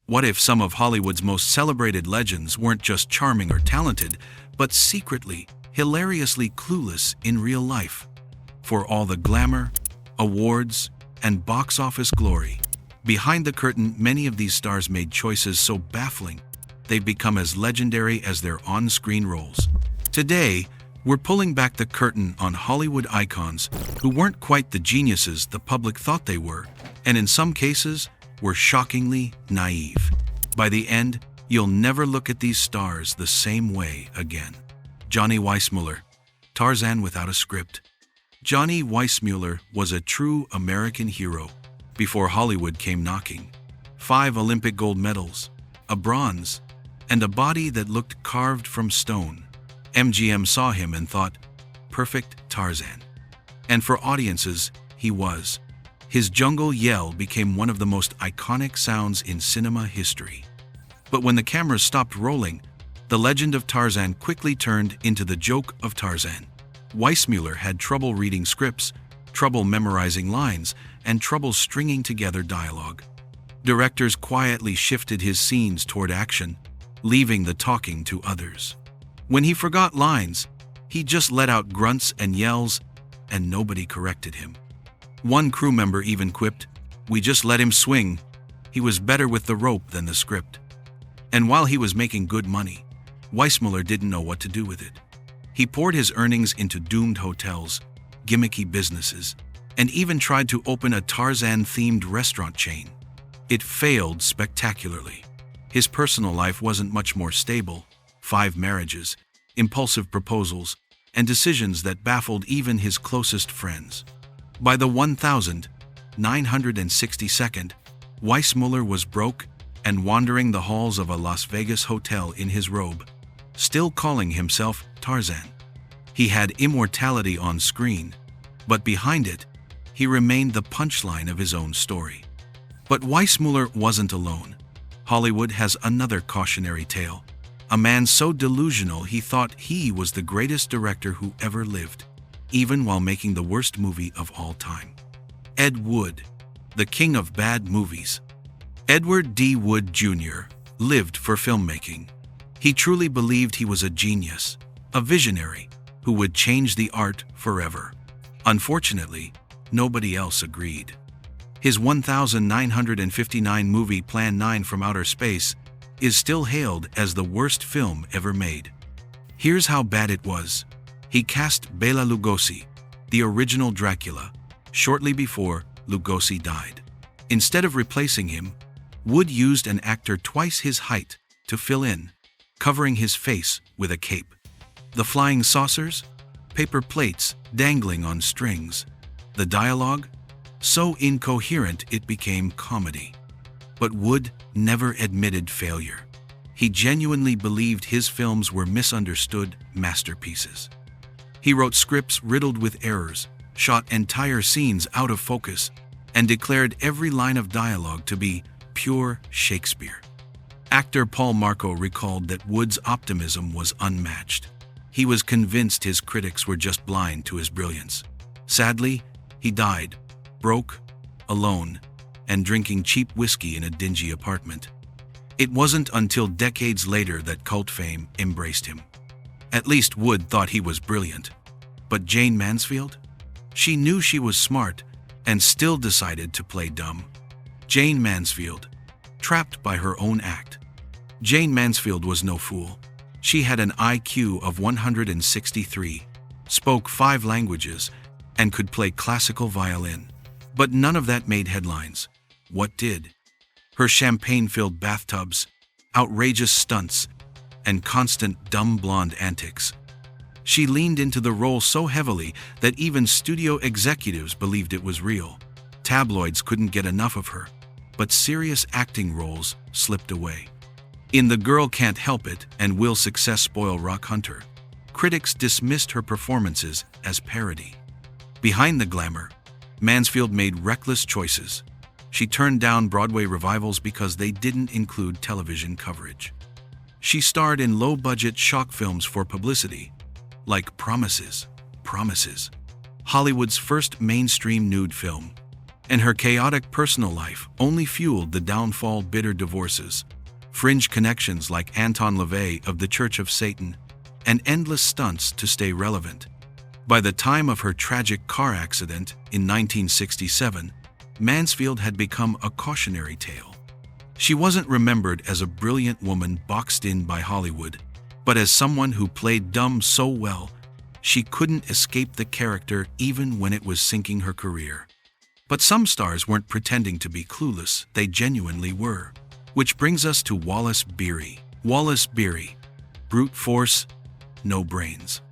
What if some of Hollywood's most celebrated legends weren't just charming or talented, but secretly, hilariously clueless in real life? For all the glamour, awards, and box office glory, behind the curtain, many of these stars made choices so baffling, they've become as legendary as their on-screen roles. Today, we're pulling back the curtain on Hollywood icons who weren't quite the geniuses the public thought they were, and in some cases, were shockingly naive. By the end, you'll never look at these stars the same way again. Johnny Weissmuller, Tarzan without a script. Johnny Weissmuller was a true American hero before Hollywood came knocking. 5 Olympic gold medals, a bronze, and a body that looked carved from stone. MGM saw him and thought, perfect Tarzan. And for audiences, he was. His jungle yell became one of the most iconic sounds in cinema history. But when the cameras stopped rolling, the legend of Tarzan quickly turned into the joke of Tarzan. Weissmuller had trouble reading scripts, trouble memorizing lines, and trouble stringing together dialogue. Directors quietly shifted his scenes toward action, leaving the talking to others. When he forgot lines, he just let out grunts and yells, and nobody corrected him. One crew member even quipped, "We just let him swing. He was better with the rope than the script." And while he was making good money, Weissmuller didn't know what to do with it. He poured his earnings into doomed hotels, gimmicky businesses, and even tried to open a Tarzan-themed restaurant chain. It failed spectacularly. His personal life wasn't much more stable. 5 marriages, impulsive proposals, and decisions that baffled even his closest friends. By the 1962nd, Weissmuller was broke and wandering the halls of a Las Vegas hotel in his robe, still calling himself Tarzan. He had immortality on screen, but behind it, he remained the punchline of his own story. But Weissmuller wasn't alone. Hollywood has another cautionary tale. A man so delusional he thought he was the greatest director who ever lived, even while making the worst movie of all time. Ed Wood, the king of bad movies. Edward D. Wood Jr. lived for filmmaking. He truly believed he was a genius, a visionary, who would change the art forever. Unfortunately, nobody else agreed. His 1959 movie Plan 9 from Outer Space is still hailed as the worst film ever made. Here's how bad it was. He cast Bela Lugosi, the original Dracula, shortly before Lugosi died. Instead of replacing him, Wood used an actor twice his height to fill in, covering his face with a cape. The flying saucers? Paper plates dangling on strings. The dialogue? So incoherent it became comedy. But Wood never admitted failure. He genuinely believed his films were misunderstood masterpieces. He wrote scripts riddled with errors, shot entire scenes out of focus, and declared every line of dialogue to be pure Shakespeare. Actor Paul Marco recalled that Wood's optimism was unmatched. He was convinced his critics were just blind to his brilliance. Sadly, he died, broke, alone, and drinking cheap whiskey in a dingy apartment. It wasn't until decades later that cult fame embraced him. At least Wood thought he was brilliant. But Jane Mansfield? She knew she was smart and still decided to play dumb. Jane Mansfield, trapped by her own act. Jane Mansfield was no fool. She had an IQ of 163, spoke 5 languages, and could play classical violin. But none of that made headlines. What did? Her champagne-filled bathtubs, outrageous stunts, and constant dumb blonde antics. She leaned into the role so heavily that even studio executives believed it was real. Tabloids couldn't get enough of her, but serious acting roles slipped away. In The Girl Can't Help It and Will Success Spoil Rock Hunter, critics dismissed her performances as parody. Behind the glamour, Mansfield made reckless choices. She turned down Broadway revivals because they didn't include television coverage. She starred in low-budget shock films for publicity, like Promises, Hollywood's first mainstream nude film. And her chaotic personal life only fueled the downfall. Bitter divorces, fringe connections like Anton LaVey of the Church of Satan, and endless stunts to stay relevant. By the time of her tragic car accident in 1967, Mansfield had become a cautionary tale. She wasn't remembered as a brilliant woman boxed in by Hollywood, but as someone who played dumb so well, she couldn't escape the character even when it was sinking her career. But some stars weren't pretending to be clueless, they genuinely were. Which brings us to Wallace Beery. Wallace Beery. Brute force, no brains.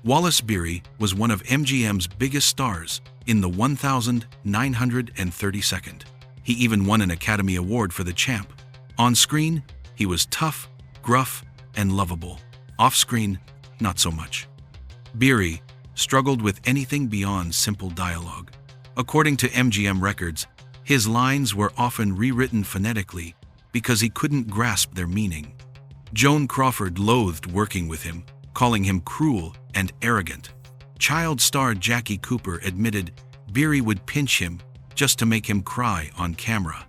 Wallace Beery was one of MGM's biggest stars in the 1932nd. He even won an Academy Award for The Champ. On screen, he was tough, gruff, and lovable. Off-screen, not so much. Beery struggled with anything beyond simple dialogue. According to MGM records, his lines were often rewritten phonetically because he couldn't grasp their meaning. Joan Crawford loathed working with him, calling him cruel and arrogant. Child star Jackie Cooper admitted Beery would pinch him just to make him cry on camera.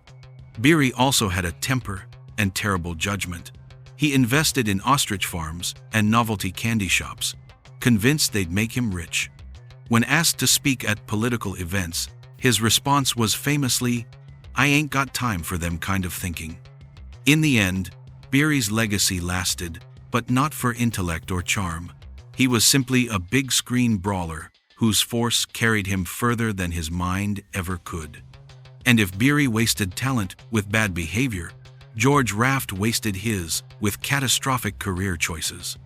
Beery also had a temper and terrible judgment. He invested in ostrich farms and novelty candy shops, convinced they'd make him rich. When asked to speak at political events, his response was famously, "I ain't got time for them kind of thinking." In the end, Beery's legacy lasted, but not for intellect or charm. He was simply a big-screen brawler whose force carried him further than his mind ever could. And if Beery wasted talent with bad behavior, George Raft wasted his with catastrophic career choices.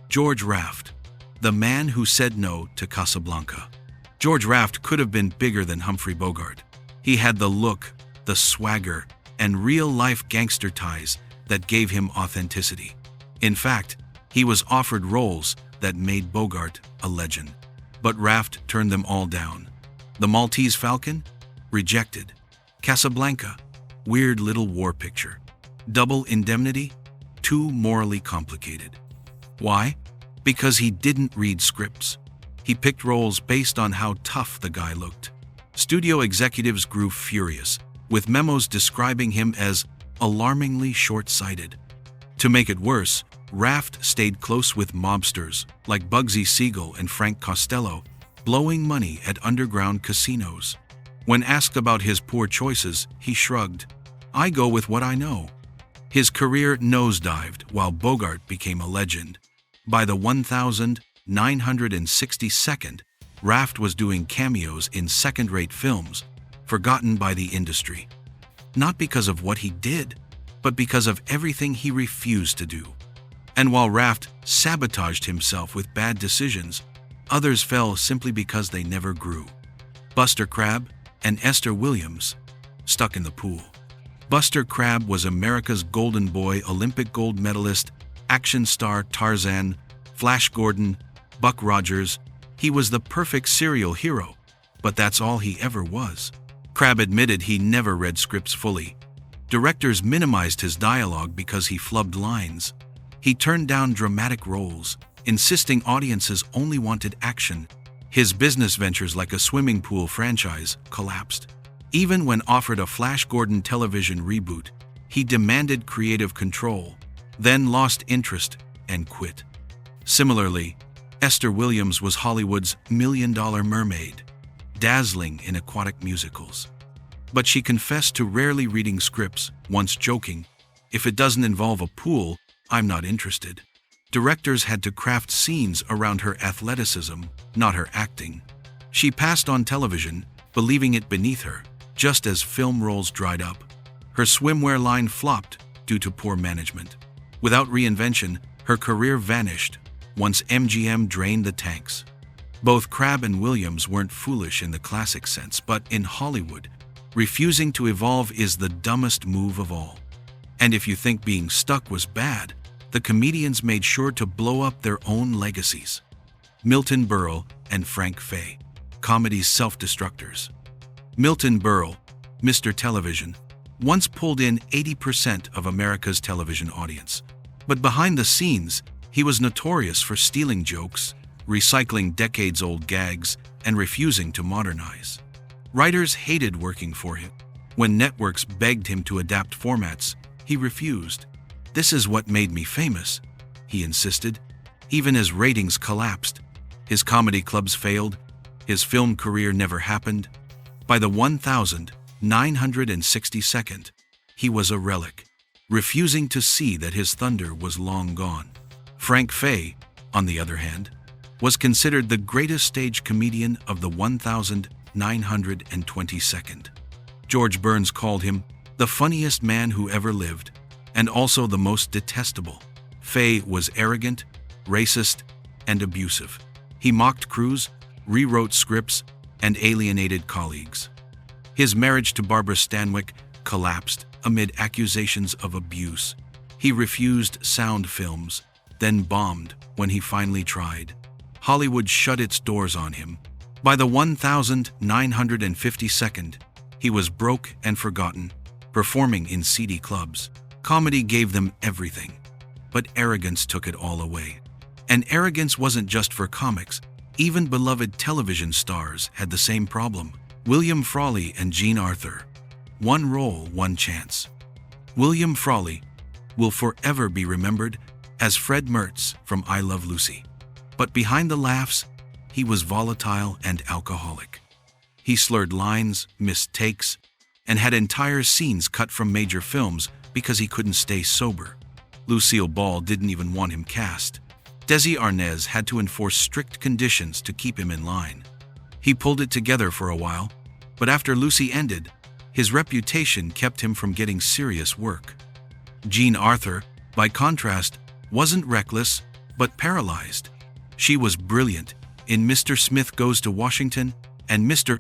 George Raft, the man who said no to Casablanca. George Raft could have been bigger than Humphrey Bogart. He had the look, the swagger, and real-life gangster ties that gave him authenticity. In fact, he was offered roles that made Bogart a legend. But Raft turned them all down. The Maltese Falcon? Rejected. Casablanca? Weird little war picture. Double Indemnity? Too morally complicated. Why? Because he didn't read scripts. He picked roles based on how tough the guy looked. Studio executives grew furious, with memos describing him as alarmingly short-sighted. To make it worse, Raft stayed close with mobsters like Bugsy Siegel and Frank Costello, blowing money at underground casinos. When asked about his poor choices, he shrugged, "I go with what I know." His career nosedived while Bogart became a legend. By the 1962nd, Raft was doing cameos in second-rate films, forgotten by the industry. Not because of what he did, but because of everything he refused to do. And while Raft sabotaged himself with bad decisions, others fell simply because they never grew. Buster Crabbe and Esther Williams, stuck in the pool. Buster Crabbe was America's golden boy, Olympic gold medalist, action star Tarzan, Flash Gordon, Buck Rogers. He was the perfect serial hero, but that's all he ever was. Crabbe admitted he never read scripts fully. Directors minimized his dialogue because he flubbed lines. He turned down dramatic roles, insisting audiences only wanted action. His business ventures, like a swimming pool franchise, collapsed. Even when offered a Flash Gordon television reboot, he demanded creative control, then lost interest and quit. Similarly, Esther Williams was Hollywood's million-dollar mermaid, dazzling in aquatic musicals. But she confessed to rarely reading scripts, once joking, "If it doesn't involve a pool, I'm not interested." Directors had to craft scenes around her athleticism, not her acting. She passed on television, believing it beneath her, just as film roles dried up. Her swimwear line flopped due to poor management. Without reinvention, her career vanished once MGM drained the tanks. Both Crabbe and Williams weren't foolish in the classic sense, but in Hollywood, refusing to evolve is the dumbest move of all. And if you think being stuck was bad, the comedians made sure to blow up their own legacies. Milton Berle and Frank Fay, comedy's self-destructors. Milton Berle, Mr. Television, once pulled in 80% of America's television audience. But behind the scenes, he was notorious for stealing jokes, recycling decades-old gags, and refusing to modernize. Writers hated working for him. When networks begged him to adapt formats, he refused. "This is what made me famous," he insisted. Even as ratings collapsed, his comedy clubs failed, his film career never happened. By the 1962nd, he was a relic, refusing to see that his thunder was long gone. Frank Fay, on the other hand, was considered the greatest stage comedian of the 1922nd. George Burns called him the funniest man who ever lived, and also the most detestable. Fay was arrogant, racist, and abusive. He mocked crews, rewrote scripts, and alienated colleagues. His marriage to Barbara Stanwyck collapsed amid accusations of abuse. He refused sound films, then bombed when he finally tried. Hollywood shut its doors on him. By the 1952nd, he was broke and forgotten, performing in seedy clubs. Comedy gave them everything, but arrogance took it all away. And arrogance wasn't just for comics. Even beloved television stars had the same problem. William Frawley and Jean Arthur. One role, one chance. William Frawley will forever be remembered as Fred Mertz from I Love Lucy. But behind the laughs, he was volatile and alcoholic. He slurred lines, missed takes, and had entire scenes cut from major films because he couldn't stay sober. Lucille Ball didn't even want him cast. Desi Arnaz had to enforce strict conditions to keep him in line. He pulled it together for a while, but after Lucy ended, his reputation kept him from getting serious work. Jean Arthur, by contrast, wasn't reckless, but paralyzed. She was brilliant in Mr. Smith Goes to Washington and Mr.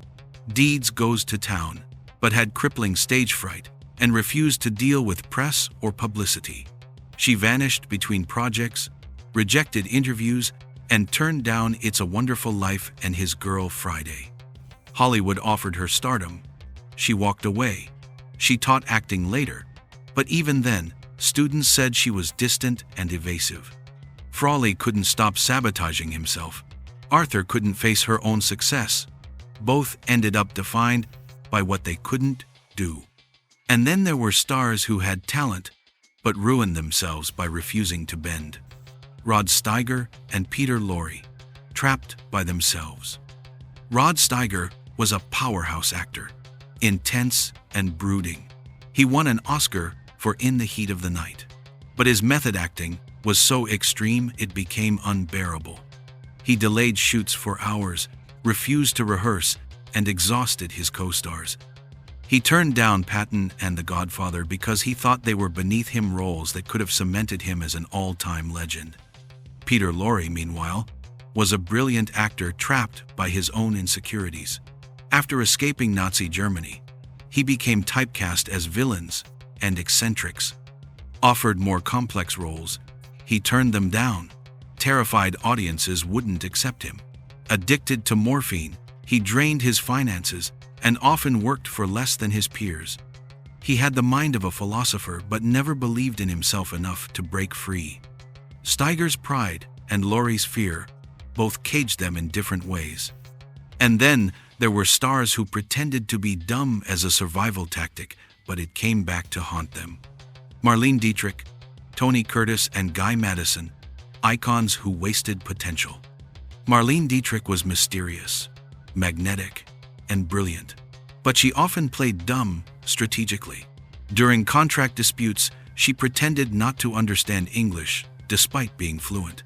Deeds Goes to Town, but had crippling stage fright and refused to deal with press or publicity. She vanished between projects, rejected interviews, and turned down It's a Wonderful Life and His Girl Friday. Hollywood offered her stardom. She walked away. She taught acting later, but even then, students said she was distant and evasive. Frawley couldn't stop sabotaging himself. Arthur couldn't face her own success. Both ended up defined by what they couldn't do. And then there were stars who had talent, but ruined themselves by refusing to bend. Rod Steiger and Peter Lorre, trapped by themselves. Rod Steiger was a powerhouse actor, intense and brooding. He won an Oscar for In the Heat of the Night. But his method acting was so extreme it became unbearable. He delayed shoots for hours, refused to rehearse, and exhausted his co-stars. He turned down Patton and The Godfather because he thought they were beneath him roles that could have cemented him as an all-time legend. Peter Lorre, meanwhile, was a brilliant actor trapped by his own insecurities. After escaping Nazi Germany, he became typecast as villains and eccentrics. Offered more complex roles, he turned them down. Terrified audiences wouldn't accept him. Addicted to morphine, he drained his finances and often worked for less than his peers. He had the mind of a philosopher but never believed in himself enough to break free. Steiger's pride and Lorre's fear both caged them in different ways. And then there were stars who pretended to be dumb as a survival tactic, but it came back to haunt them. Marlene Dietrich, Tony Curtis, and Guy Madison, icons who wasted potential. Marlene Dietrich was mysterious, magnetic, and brilliant, but she often played dumb strategically. During contract disputes, she pretended not to understand English, despite being fluent.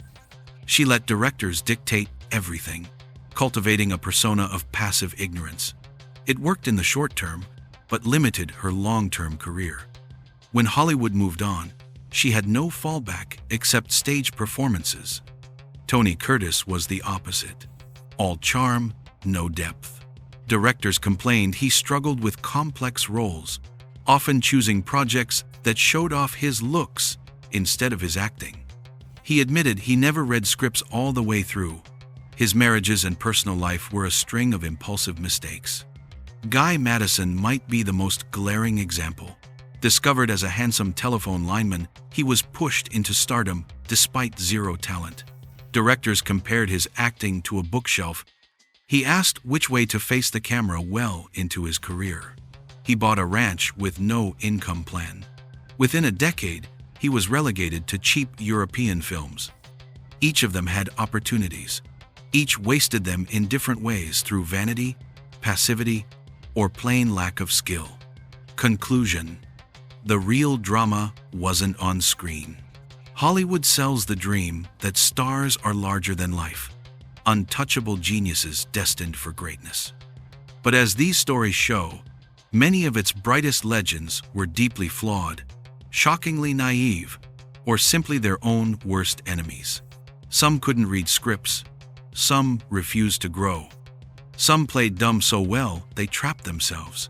She let directors dictate everything, cultivating a persona of passive ignorance. It worked in the short term, but limited her long-term career. When Hollywood moved on, she had no fallback except stage performances. Tony Curtis was the opposite. All charm, no depth. Directors complained he struggled with complex roles, often choosing projects that showed off his looks instead of his acting. He admitted he never read scripts all the way through. His marriages and personal life were a string of impulsive mistakes. Guy Madison might be the most glaring example. Discovered as a handsome telephone lineman, he was pushed into stardom despite zero talent. Directors compared his acting to a bookshelf. He asked which way to face the camera well into his career. He bought a ranch with no income plan. Within a decade, he was relegated to cheap European films. Each of them had opportunities. Each wasted them in different ways through vanity, passivity, or plain lack of skill. Conclusion: the real drama wasn't on screen. Hollywood sells the dream that stars are larger than life, untouchable geniuses destined for greatness. But as these stories show, many of its brightest legends were deeply flawed, shockingly naive, or simply their own worst enemies. Some couldn't read scripts. Some refused to grow. Some played dumb so well they trapped themselves.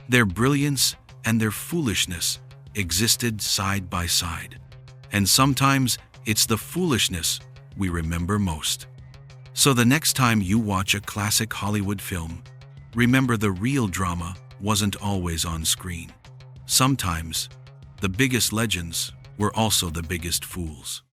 Their brilliance and their foolishness existed side by side. And sometimes it's the foolishness we remember most. So the next time you watch a classic Hollywood film, remember the real drama wasn't always on screen. Sometimes, the biggest legends were also the biggest fools.